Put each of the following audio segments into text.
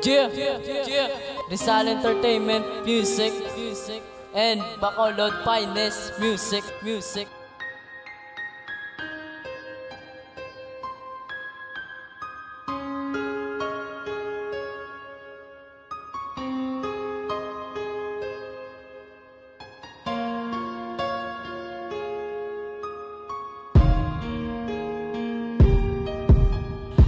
Rizal Entertainment Music and Bacolod Finest Music.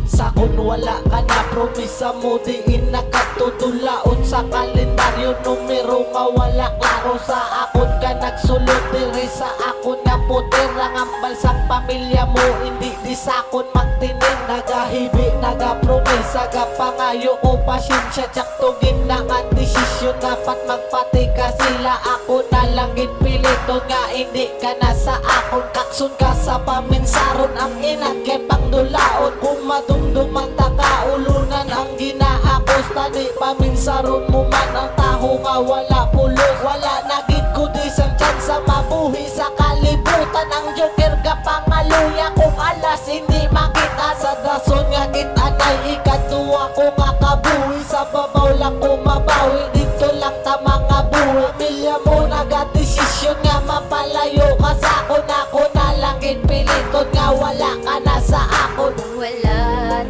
Sakon wala ka na, promisa mo diin nakatutulaon sa kalendaryo, numero nga wala klaro. Sa akon ka nagsulod diri sa akon nga puter, ang ambal sang pamilya mo hindi di sakon magtinin. Nagahibi, nagapromisa, gapangayo o pasyensya, tsaktugin na nga desisyon, dapat magpatika sila. Ako na lang ginpilito nga hindi ka na sa akon, kaksun ka sa paminsaron, ang inagay pang dulaon. Kung madumduman ta kaulunan ang ginaakos, tani paminsaron mo man ang taho nga wala pulos. Wala nagit ko di sang tsansa mabuhi sa kalibutan, ang joker ka pangaluya kung alas hindi makita. Sa dason nga kita na'y ikatuwa ko nga kabuhi, sa babaw lang ko mabawi, dito lang ta mga buhi. Pamilya mo nagadesisyon nga mapalayo ka sa akon, ako na lang ginpiliton nga wala ka na sa akon. Wala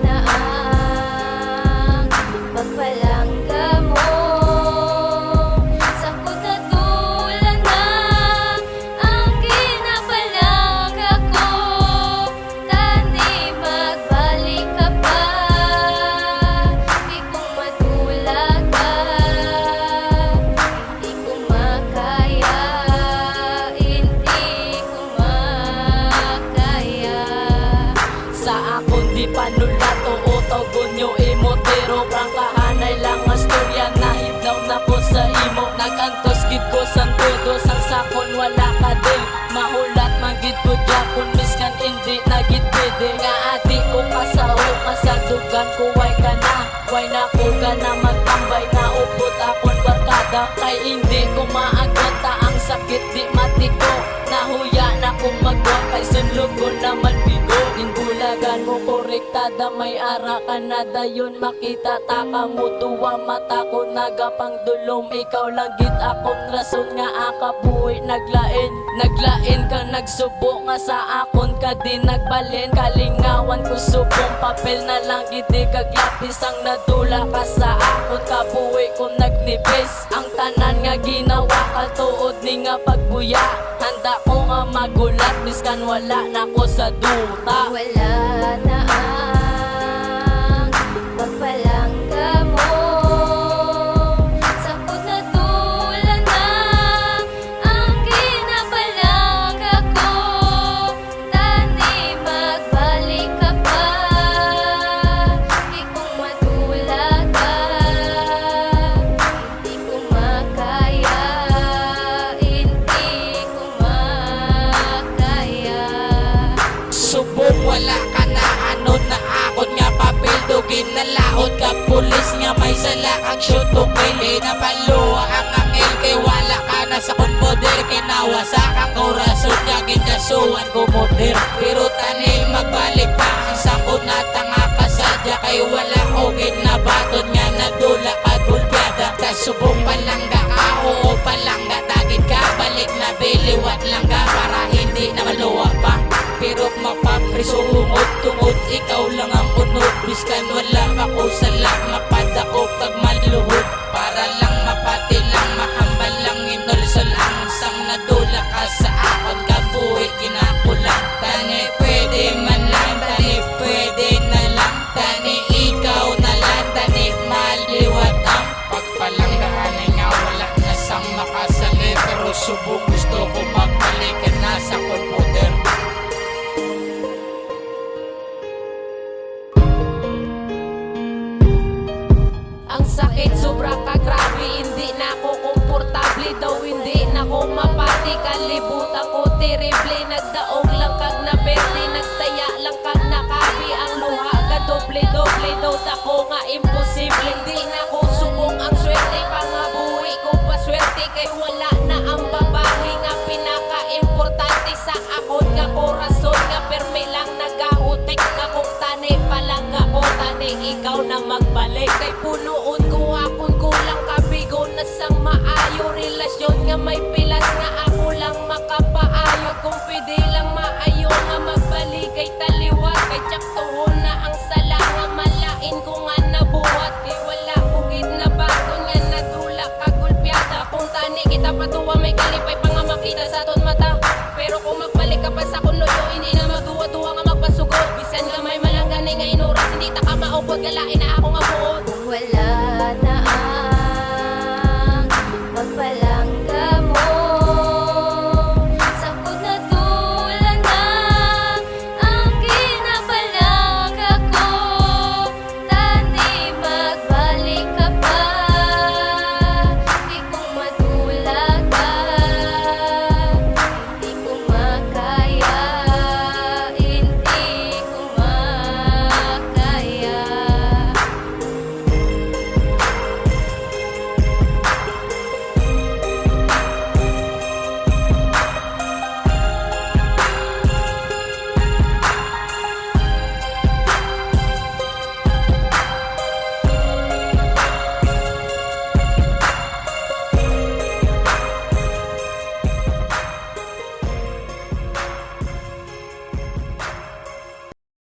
na ang pagpalangga mo, sakot na tulan na ang kinapalangga ko. Tani magbalik ka pa, di ko matulak ka, hindi ko makaya, hindi ko makaya. Sa akon di panulat o utogon nyo imotero, prangkahanay lang ang storya, nahidlaw na ko sa imo. Nagantos gid ko sang todo, sang sakon wala ka din, mahulat magid ko dyan miskan hindi nagid pwede. Nga ati ko kasaho, kasadugan ko way ka na ko ka na magtambay, na upot akon barkada, kay hindi ko maagwanta ang sakit di matiko. Nahuya na kong magwa, kay sunlog ko naman bigo. Inbulagan mo korektada, may ara ka na dayon, makita taka mo tuwa mata ko nagapang dulom. Ikaw lang gid akong rason nga akabuhi naglain ka nagsubo nga sa akon ka di nagbalin. Kalingawan ko subong papel na lang gid di kag lapis, ang nadula ka sa akon kabuhi ko nagnipis. Ang tanan nga ginawa kaltuod ni nga pagbuya, handa ko nga magulat miskan wala na ko sa duta. Wala na ang pagpalangga mo, sakot na tulan na ang kinapalangga ko. Tani magbalik ka pa, di ko matulak ka, hindi ko makaya, hindi ko makaya. Subong wala ka na, ano na akon nga papel, dugin na laot ka pulis nga may sala ang shoot kung pili na paluwa ang angel, kay wala ka na sa konpoder, kinawasak ang orason nga ginkasuan ko moder. Pero tanil magbalik pa ang sakon na tanga kasadya, kay wala ogin na baton nga nadula ka gulpyada. Kasubong palangga ka, oo palangga tagid ka, balik na biliwat lang ka para hindi na maluwa pa. Pero mapapriso tungod ikaw lang ang unod, biskan wala ako sala, mapadako kag maluhod. Para lang mapati lang, mahambal lang inulsol ang sang nadula ka sa akon kabuhi ginakulang. Tani pwede man lang, tani pwede na lang, tani ikaw na lang, tani maliwat ang pagpalanggaan ay nga wala na sang makasali. Pero subong gusto ko magbalik na sa komputer. Ang sakit sobra ka grabe, hindi na ako komportable daw, hindi na ako mapati. Kalibutan ko terrible, nagdaog lang kag na berde, nagtaya lang kag nakabi. Ang luha ka doble daw ako nga imposible. Hindi na ako subong ang swerte, pangabuhi ko paswerte, kay wala na ang babae nga pinaka-importante sa akon nga korason, nga permi lang nagahutik nga kung tani palang ka o tani ikaw na magbalik. Kay punuon galain na ako